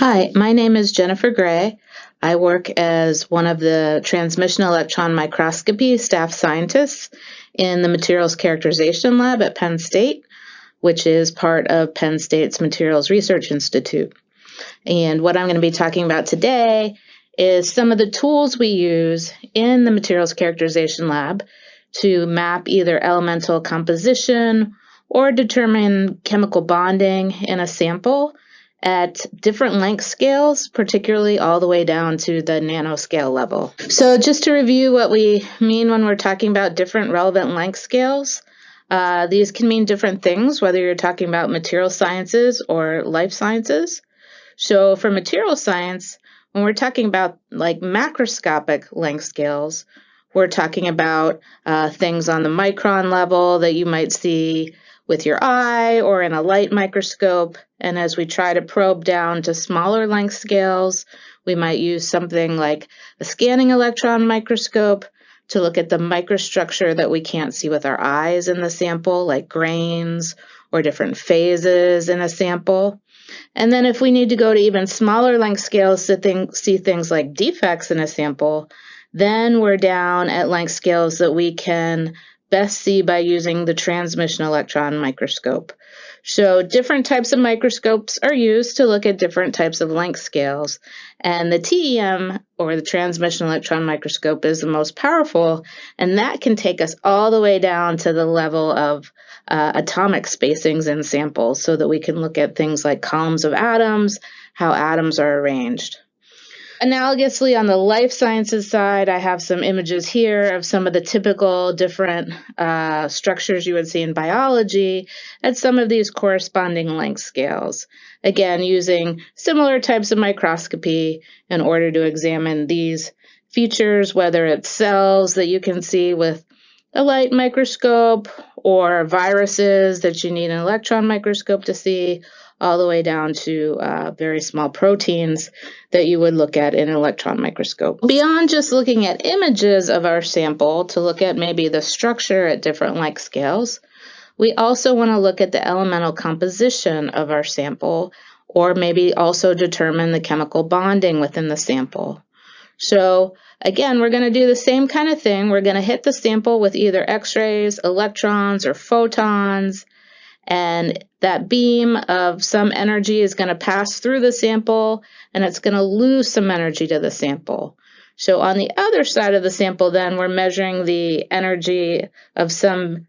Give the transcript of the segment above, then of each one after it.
Hi, my name is Jennifer Gray. I work as one of the transmission electron microscopy staff scientists in the materials characterization lab at Penn State, which is part of Penn State's Materials Research Institute. And what I'm going to be talking about today is some of the tools we use in the materials characterization lab to map either elemental composition or determine chemical bonding in a sample at different length scales, particularly all the way down to the nanoscale level. So just to review what we mean when we're talking about different relevant length scales, these can mean different things, whether you're talking about material sciences or life sciences. So for material science, when we're talking about like macroscopic length scales, we're talking about things on the micron level that you might see with your eye or in a light microscope. And as we try to probe down to smaller length scales, we might use something like a scanning electron microscope to look at the microstructure that we can't see with our eyes in the sample, like grains or different phases in a sample. And then if we need to go to even smaller length scales to see things like defects in a sample, then we're down at length scales that we can best see by using the transmission electron microscope. So different types of microscopes are used to look at different types of length scales. And the TEM, or the transmission electron microscope, is the most powerful, and that can take us all the way down to the level of atomic spacings in samples so that we can look at things like columns of atoms, how atoms are arranged. Analogously, on the life sciences side, I have some images here of some of the typical different structures you would see in biology at some of these corresponding length scales. Again, using similar types of microscopy in order to examine these features, whether it's cells that you can see with a light microscope or viruses that you need an electron microscope to see, all the way down to very small proteins that you would look at in an electron microscope. Beyond just looking at images of our sample to look at maybe the structure at different length scales, we also want to look at the elemental composition of our sample, or maybe also determine the chemical bonding within the sample. So again, we're going to do the same kind of thing. We're going to hit the sample with either X-rays, electrons, or photons, and that beam of some energy is going to pass through the sample, and it's going to lose some energy to the sample. So on the other side of the sample, then, we're measuring the energy of some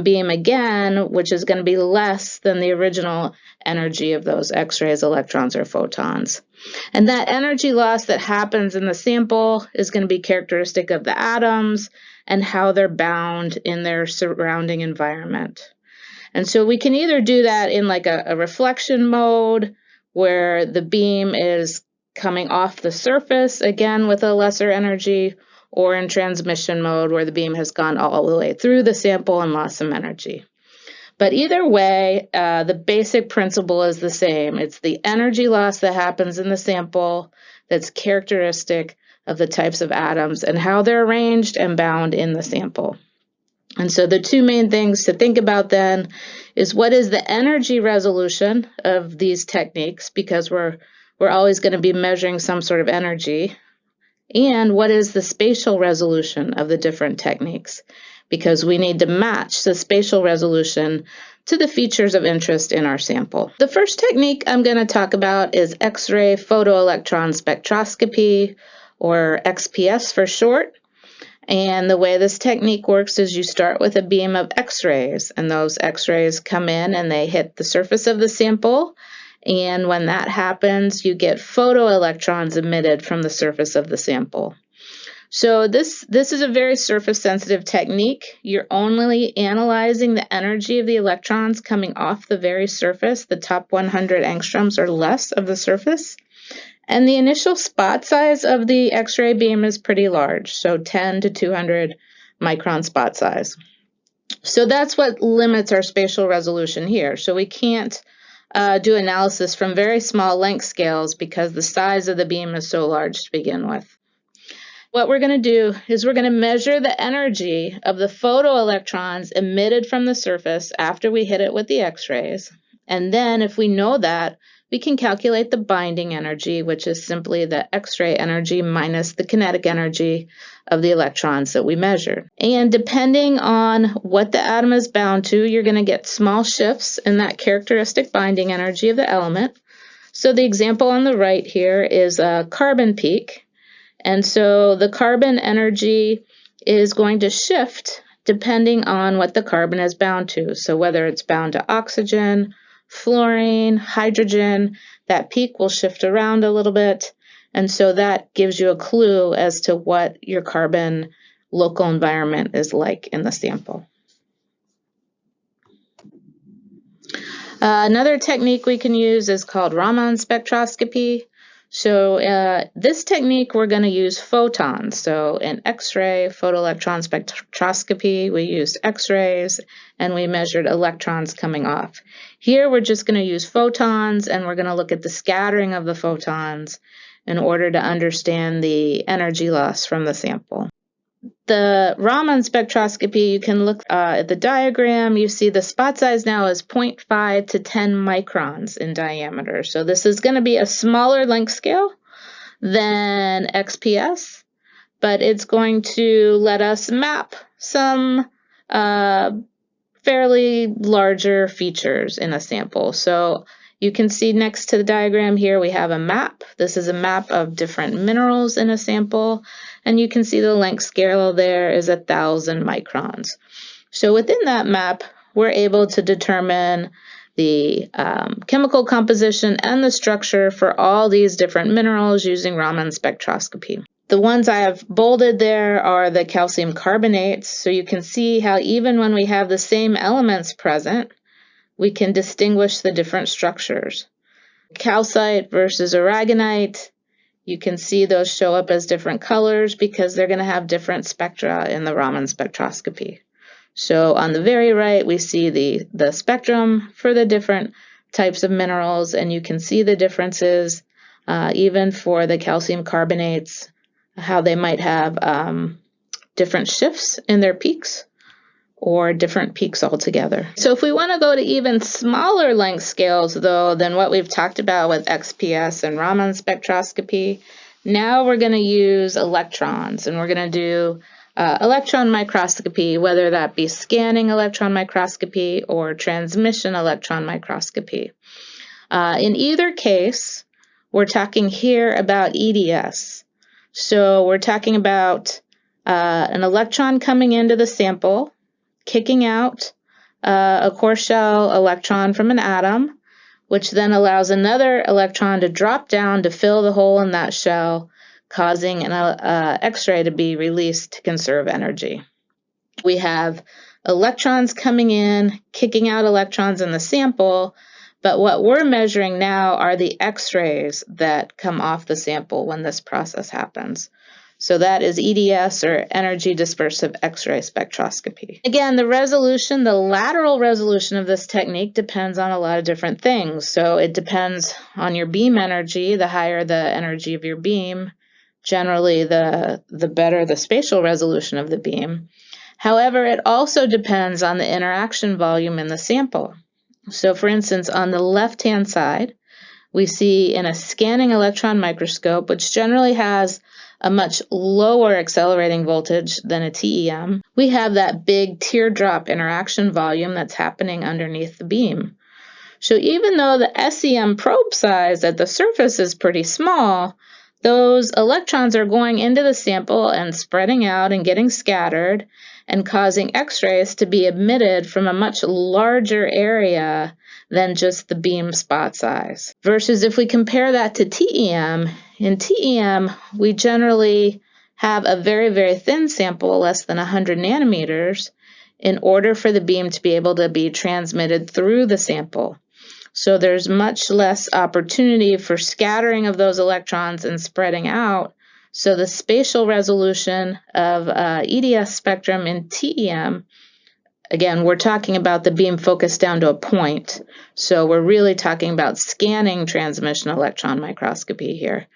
beam again, which is going to be less than the original energy of those X-rays, electrons, or photons. And that energy loss that happens in the sample is going to be characteristic of the atoms and how they're bound in their surrounding environment. And so we can either do that in like a reflection mode where the beam is coming off the surface, again with a lesser energy, or in transmission mode where the beam has gone all the way through the sample and lost some energy. But either way, the basic principle is the same. It's the energy loss that happens in the sample that's characteristic of the types of atoms and how they're arranged and bound in the sample. And so the two main things to think about then is what is the energy resolution of these techniques, because we're always going to be measuring some sort of energy, and what is the spatial resolution of the different techniques, because we need to match the spatial resolution to the features of interest in our sample. The first technique I'm going to talk about is X-ray photoelectron spectroscopy, or XPS for short. And the way this technique works is you start with a beam of X-rays, and those X-rays come in and they hit the surface of the sample. And when that happens, you get photoelectrons emitted from the surface of the sample. So this is a very surface-sensitive technique. You're only analyzing the energy of the electrons coming off the very surface, the top 100 angstroms or less of the surface. And the initial spot size of the X-ray beam is pretty large, so 10 to 200 micron spot size. So that's what limits our spatial resolution here. So we can't do analysis from very small length scales because the size of the beam is so large to begin with. What we're going to do is we're going to measure the energy of the photoelectrons emitted from the surface after we hit it with the X-rays. And then if we know that, we can calculate the binding energy, which is simply the X-ray energy minus the kinetic energy of the electrons that we measured. And depending on what the atom is bound to, you're going to get small shifts in that characteristic binding energy of the element. So the example on the right here is a carbon peak. And so the carbon energy is going to shift depending on what the carbon is bound to. So whether it's bound to oxygen, fluorine, hydrogen, that peak will shift around a little bit. And so that gives you a clue as to what your carbon local environment is like in the sample. Another technique we can use is called Raman spectroscopy. So this technique, we're going to use photons. So in X-ray photoelectron spectroscopy, we used X-rays and we measured electrons coming off. Here we're just going to use photons, and we're going to look at the scattering of the photons in order to understand the energy loss from the sample. The Raman spectroscopy, you can look at the diagram. You see the spot size now is 0.5 to 10 microns in diameter. So this is going to be a smaller length scale than XPS, but it's going to let us map some fairly larger features in a sample. So you can see next to the diagram here we have a map. This is a map of different minerals in a sample, and you can see the length scale there is 1,000 microns. So within that map, we're able to determine the chemical composition and the structure for all these different minerals using Raman spectroscopy. The ones I have bolded there are the calcium carbonates, so you can see how even when we have the same elements present, we can distinguish the different structures. Calcite versus aragonite, you can see those show up as different colors because they're going to have different spectra in the Raman spectroscopy. So on the very right, we see the spectrum for the different types of minerals, and you can see the differences even for the calcium carbonates, how they might have different shifts in their peaks or different peaks altogether. So if we want to go to even smaller length scales, though, than what we've talked about with XPS and Raman spectroscopy, now we're going to use electrons, and we're going to do electron microscopy, whether that be scanning electron microscopy or transmission electron microscopy. In either case, we're talking here about EDS. So we're talking about an electron coming into the sample, kicking out a core shell electron from an atom, which then allows another electron to drop down to fill the hole in that shell, causing an X-ray to be released to conserve energy. We have electrons coming in, kicking out electrons in the sample, but what we're measuring now are the X-rays that come off the sample when this process happens. So that is EDS, or energy dispersive X-ray spectroscopy. Again, the resolution, the lateral resolution of this technique depends on a lot of different things. So it depends on your beam energy. The higher the energy of your beam, generally the better the spatial resolution of the beam. However, it also depends on the interaction volume in the sample. So for instance, on the left-hand side, we see in a scanning electron microscope, which generally has a much lower accelerating voltage than a TEM, we have that big teardrop interaction volume that's happening underneath the beam. So even though the SEM probe size at the surface is pretty small, those electrons are going into the sample and spreading out and getting scattered and causing X-rays to be emitted from a much larger area than just the beam spot size. Versus if we compare that to TEM, in TEM, we generally have a very, very thin sample, less than 100 nanometers, in order for the beam to be able to be transmitted through the sample. So there's much less opportunity for scattering of those electrons and spreading out. So the spatial resolution of EDS spectrum in TEM, again, we're talking about the beam focused down to a point. So we're really talking about scanning transmission electron microscopy here.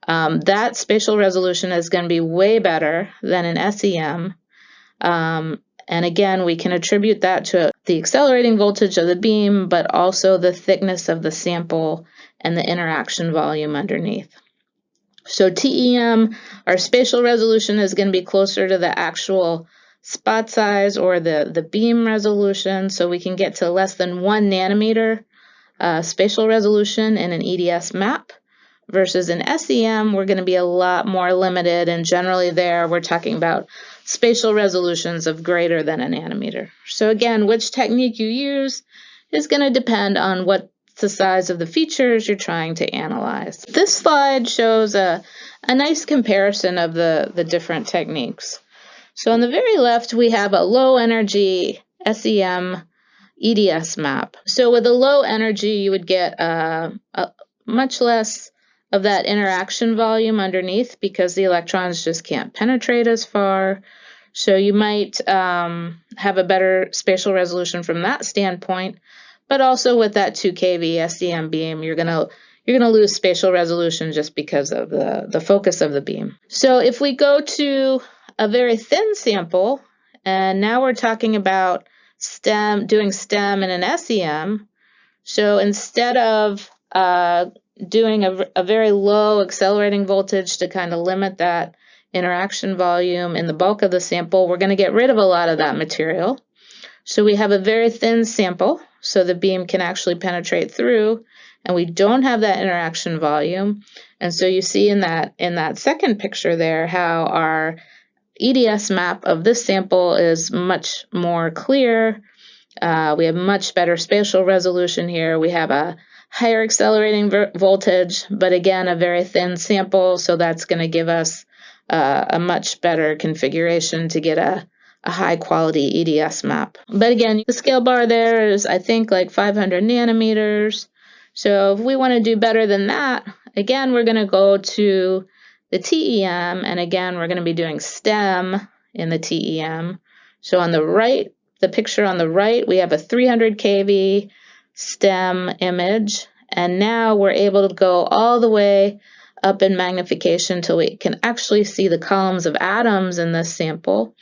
That spatial resolution is going to be way better than in SEM. And again, we can attribute that to the accelerating voltage of the beam, but also the thickness of the sample and the interaction volume underneath. So TEM, our spatial resolution, is going to be closer to the actual spot size or the beam resolution, so we can get to less than 1 nanometer spatial resolution in an EDS map. Versus in SEM, we're going to be a lot more limited, and generally there we're talking about spatial resolutions of greater than a nanometer. So again, which technique you use is going to depend on what the size of the features you're trying to analyze. This slide shows a nice comparison of the different techniques. So on the very left, we have a low energy SEM EDS map. So with a low energy, you would get a much less of that interaction volume underneath because the electrons just can't penetrate as far. So you might have a better spatial resolution from that standpoint, but also with that 2 kV SEM beam, you're gonna lose spatial resolution just because of the focus of the beam. So if we go to a very thin sample, and now we're talking about doing STEM in an SEM. So instead of doing a very low accelerating voltage to kind of limit that interaction volume in the bulk of the sample, we're going to get rid of a lot of that material. So we have a very thin sample, so the beam can actually penetrate through, and we don't have that interaction volume. And so you see in that second picture there how our EDS map of this sample is much more clear. We have much better spatial resolution here. We have a higher accelerating voltage, but again, a very thin sample, so that's going to give us a much better configuration to get a high quality EDS map. But again, the scale bar there is, I think, like 500 nanometers. So if we want to do better than that, again, we're going to go to the TEM, and again, we're going to be doing STEM in the TEM. So on the right, the picture on the right, we have a 300 kV STEM image, and now we're able to go all the way up in magnification till we can actually see the columns of atoms in this sample.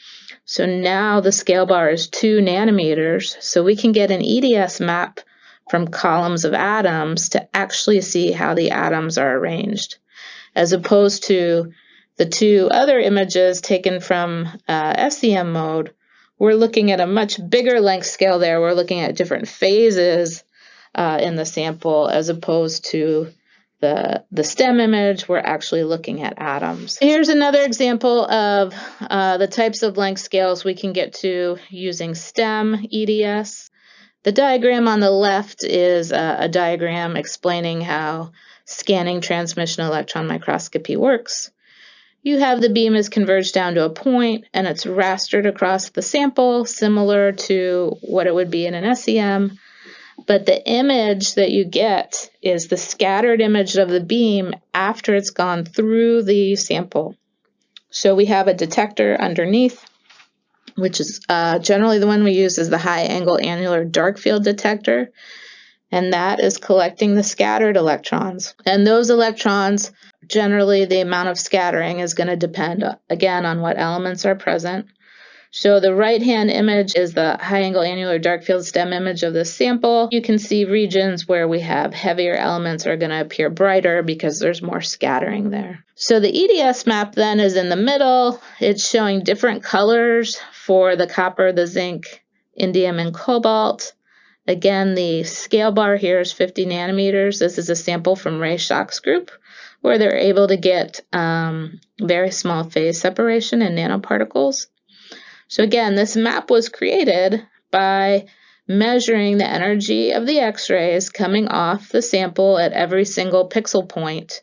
So now the scale bar is 2 nanometers, so we can get an EDS map from columns of atoms to actually see how the atoms are arranged, as opposed to the 2 other images taken from SEM mode. We're looking at a much bigger length scale there. We're looking at different phases in the sample, as opposed to the STEM image. We're actually looking at atoms. Here's another example of the types of length scales we can get to using STEM EDS. The diagram on the left is a diagram explaining how scanning transmission electron microscopy works. You have the beam is converged down to a point, and it's rastered across the sample, similar to what it would be in an SEM. But the image that you get is the scattered image of the beam after it's gone through the sample. So we have a detector underneath, which is generally the one we use is the high angle annular dark field detector. And that is collecting the scattered electrons. And those electrons, generally the amount of scattering is going to depend, again, on what elements are present. So the right-hand image is the high-angle annular dark field STEM image of this sample. You can see regions where we have heavier elements are going to appear brighter because there's more scattering there. So the EDS map then is in the middle. It's showing different colors for the copper, the zinc, indium, and cobalt. Again, the scale bar here is 50 nanometers. This is a sample from Ray Schock's group, where they're able to get very small phase separation in nanoparticles. So again, this map was created by measuring the energy of the X-rays coming off the sample at every single pixel point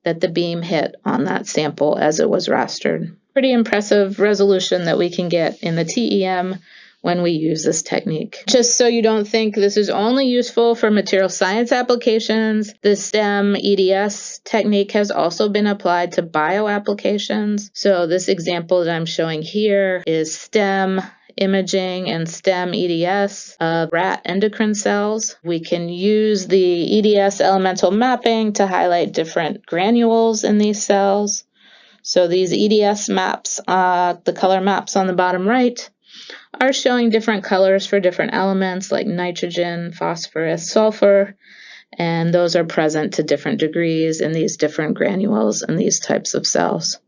that the beam hit on that sample as it was rastered. Pretty impressive resolution that we can get in the TEM when we use this technique. Just so you don't think this is only useful for material science applications, the STEM EDS technique has also been applied to bio applications. So this example that I'm showing here is STEM imaging and STEM EDS of rat endocrine cells. We can use the EDS elemental mapping to highlight different granules in these cells. So these EDS maps, the color maps on the bottom right, are showing different colors for different elements like nitrogen, phosphorus, sulfur. and those are present to different degrees in these different granules and these types of cells.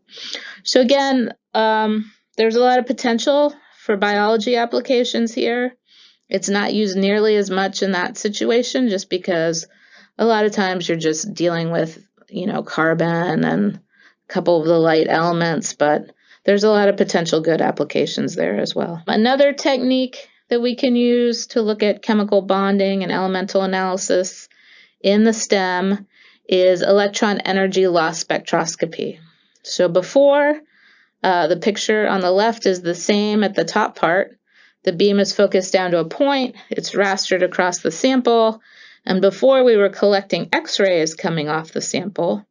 So again, there's a lot of potential for biology applications here. It's not used nearly as much in that situation just because a lot of times you're just dealing with, carbon and a couple of the light elements, but there's a lot of potential good applications there as well. Another technique that we can use to look at chemical bonding and elemental analysis in the STEM is electron energy loss spectroscopy. So before, the picture on the left is the same at the top part. The beam is focused down to a point, it's rastered across the sample, and before we were collecting X-rays coming off the sample.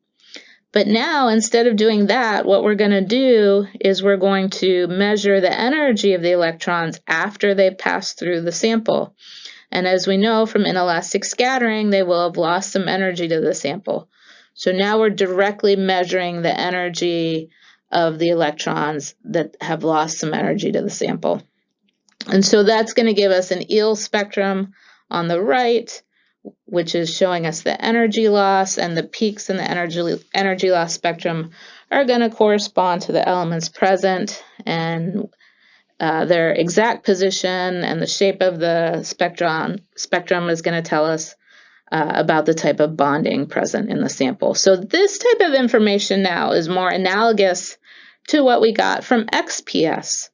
But now, instead of doing that, what we're going to do is we're going to measure the energy of the electrons after they pass through the sample. And as we know from inelastic scattering, they will have lost some energy to the sample. So now we're directly measuring the energy of the electrons that have lost some energy to the sample. And so that's going to give us an EELS spectrum on the right, which is showing us the energy loss, and the peaks in the energy loss spectrum are going to correspond to the elements present, and their exact position and the shape of the spectrum is going to tell us about the type of bonding present in the sample. So this type of information now is more analogous to what we got from XPS.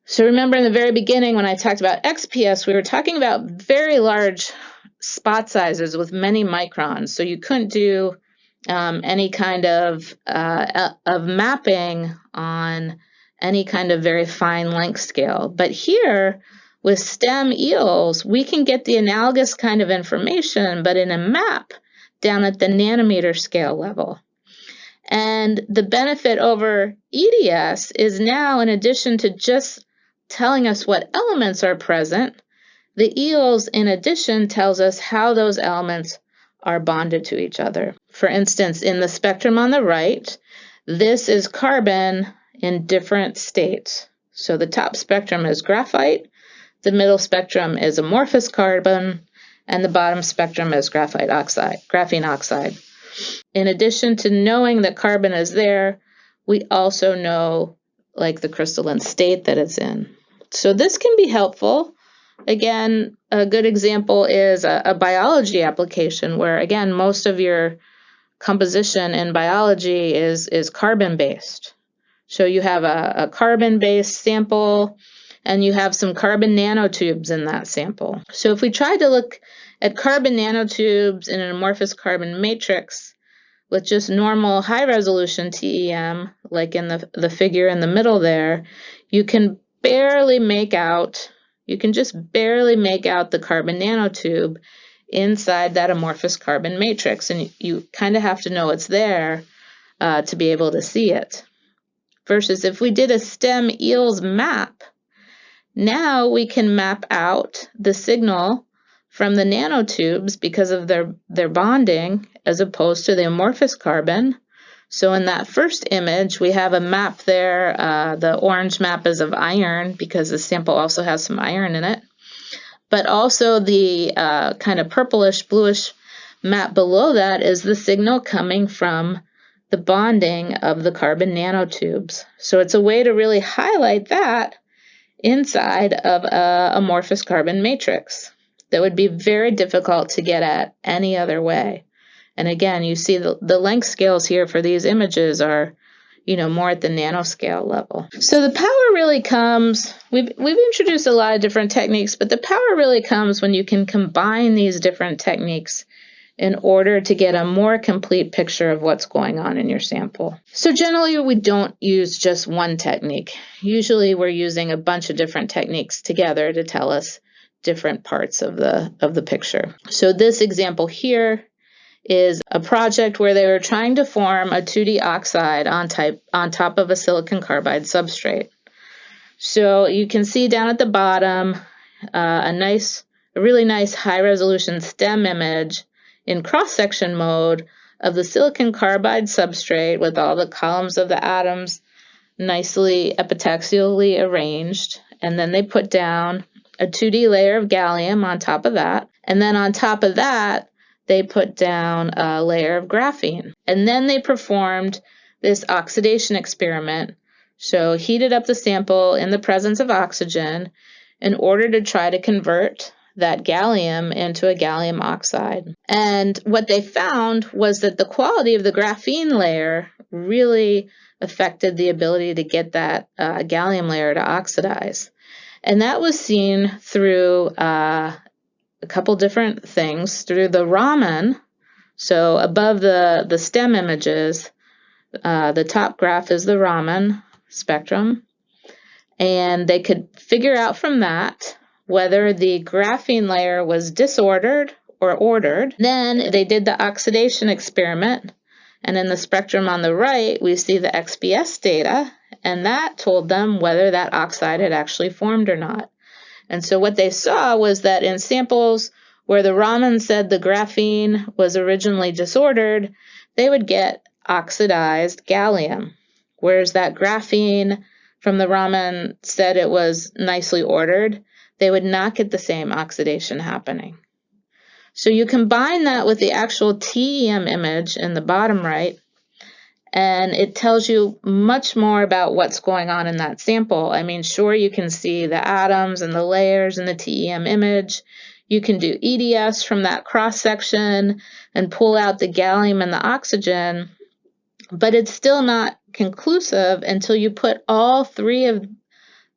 So remember in the very beginning when I talked about XPS, we were talking about very large spot sizes with many microns. So you couldn't do any kind of mapping on any kind of very fine length scale. But here with STEM EELS, we can get the analogous kind of information, but in a map down at the nanometer scale level. And the benefit over EDS is now, in addition to just telling us what elements are present, the EELS, in addition, tells us how those elements are bonded to each other. For instance, in the spectrum on the right, this is carbon in different states. So the top spectrum is graphite, the middle spectrum is amorphous carbon, and the bottom spectrum is graphene oxide. In addition to knowing that carbon is there, we also know the crystalline state that it's in. So this can be helpful. Again, a good example is a biology application where, again, most of your composition in biology is carbon-based. So you have a carbon-based sample, and you have some carbon nanotubes in that sample. So if we tried to look at carbon nanotubes in an amorphous carbon matrix with just normal high-resolution TEM, like in the figure in the middle there, you can just barely make out the carbon nanotube inside that amorphous carbon matrix, and you kind of have to know it's there to be able to see it. Versus if we did a STEM EELS map, now we can map out the signal from the nanotubes because of their bonding as opposed to the amorphous carbon. So in that first image, we have a map there. The orange map is of iron because the sample also has some iron in it. But also the kind of purplish, bluish map below that is the signal coming from the bonding of the carbon nanotubes. So it's a way to really highlight that inside of an amorphous carbon matrix that would be very difficult to get at any other way. And again, you see the length scales here for these images are, more at the nanoscale level. So the power really comes, we've introduced a lot of different techniques, but the power really comes when you can combine these different techniques in order to get a more complete picture of what's going on in your sample. So generally, we don't use just one technique. Usually, we're using a bunch of different techniques together to tell us different parts of the picture. So this example here is a project where they were trying to form a 2D oxide on top of a silicon carbide substrate. So you can see down at the bottom a really nice high-resolution STEM image in cross-section mode of the silicon carbide substrate with all the columns of the atoms nicely epitaxially arranged. And then they put down a 2D layer of gallium on top of that. And then on top of that, they put down a layer of graphene. And then they performed this oxidation experiment. So heated up the sample in the presence of oxygen in order to try to convert that gallium into a gallium oxide. And what they found was that the quality of the graphene layer really affected the ability to get that gallium layer to oxidize. And that was seen through a couple different things. Through the Raman, so above the STEM images, the top graph is the Raman spectrum. And they could figure out from that whether the graphene layer was disordered or ordered. Then they did the oxidation experiment. And in the spectrum on the right, we see the XPS data, and that told them whether that oxide had actually formed or not. And so what they saw was that in samples where the Raman said the graphene was originally disordered, they would get oxidized gallium, whereas that graphene from the Raman said it was nicely ordered, they would not get the same oxidation happening. So you combine that with the actual TEM image in the bottom right, and it tells you much more about what's going on in that sample. I mean, sure, you can see the atoms and the layers in the TEM image. You can do EDS from that cross-section and pull out the gallium and the oxygen, but it's still not conclusive until you put all three of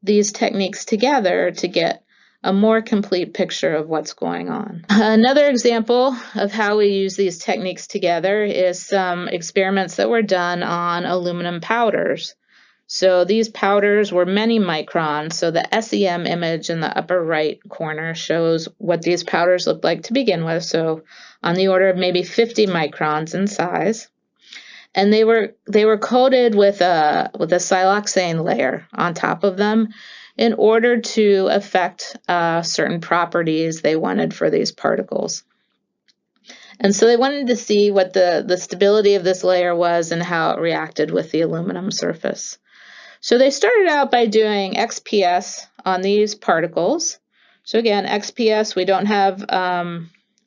these techniques together to get a more complete picture of what's going on. Another example of how we use these techniques together is some experiments that were done on aluminum powders. So these powders were many microns. So the SEM image in the upper right corner shows what these powders look like to begin with. So on the order of maybe 50 microns in size. And they were coated with a siloxane layer on top of them in order to affect certain properties they wanted for these particles. And so they wanted to see what the stability of this layer was and how it reacted with the aluminum surface. So they started out by doing XPS on these particles. So again, XPS, we don't have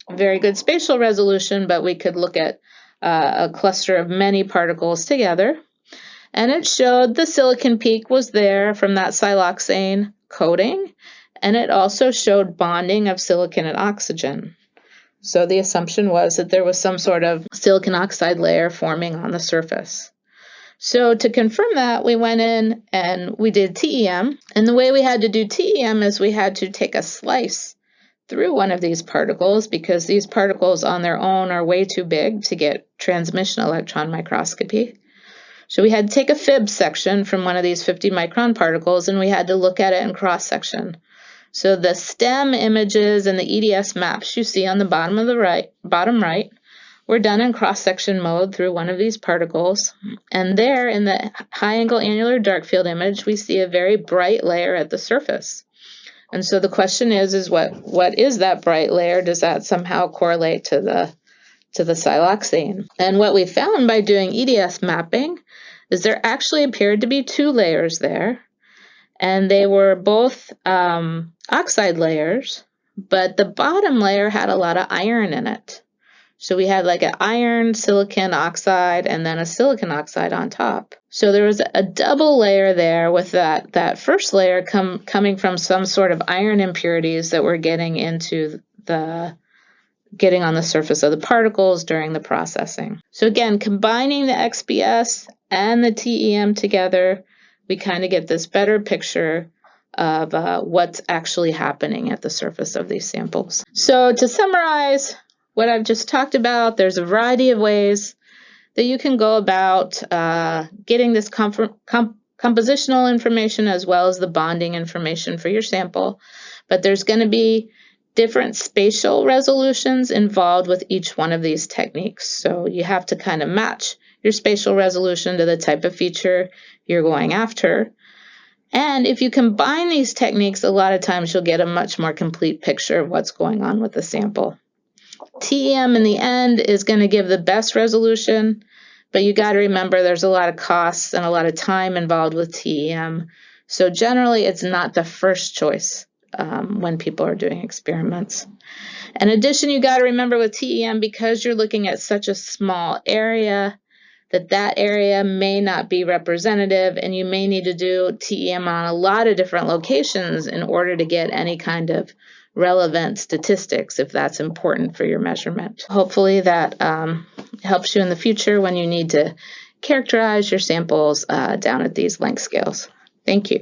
very good spatial resolution, but we could look at a cluster of many particles together. And it showed the silicon peak was there from that siloxane coating, and it also showed bonding of silicon and oxygen. So the assumption was that there was some sort of silicon oxide layer forming on the surface. So to confirm that, we went in and we did TEM. And the way we had to do TEM is we had to take a slice through one of these particles, because these particles on their own are way too big to get transmission electron microscopy. So we had to take a fib section from one of these 50 micron particles, and we had to look at it in cross-section. So the STEM images and the EDS maps you see on the bottom right were done in cross-section mode through one of these particles. And there in the high-angle annular dark field image, we see a very bright layer at the surface. And so the question is what is that bright layer? Does that somehow correlate to the siloxane? And what we found by doing EDS mapping is there actually appeared to be two layers there, and they were both oxide layers, but the bottom layer had a lot of iron in it. So we had like an iron silicon oxide and then a silicon oxide on top. So there was a double layer there with that first layer coming from some sort of iron impurities that were getting on the surface of the particles during the processing. So again, combining the XPS and the TEM together, we kind of get this better picture of what's actually happening at the surface of these samples. So to summarize what I've just talked about, there's a variety of ways that you can go about getting this compositional information as well as the bonding information for your sample. But there's going to be different spatial resolutions involved with each one of these techniques. So you have to kind of match your spatial resolution to the type of feature you're going after. And if you combine these techniques, a lot of times you'll get a much more complete picture of what's going on with the sample. TEM in the end is going to give the best resolution, but you got to remember there's a lot of costs and a lot of time involved with TEM. So generally it's not the first choice when people are doing experiments. In addition, you got to remember with TEM, because you're looking at such a small area, that area may not be representative, and you may need to do TEM on a lot of different locations in order to get any kind of relevant statistics if that's important for your measurement. Hopefully that helps you in the future when you need to characterize your samples down at these length scales. Thank you.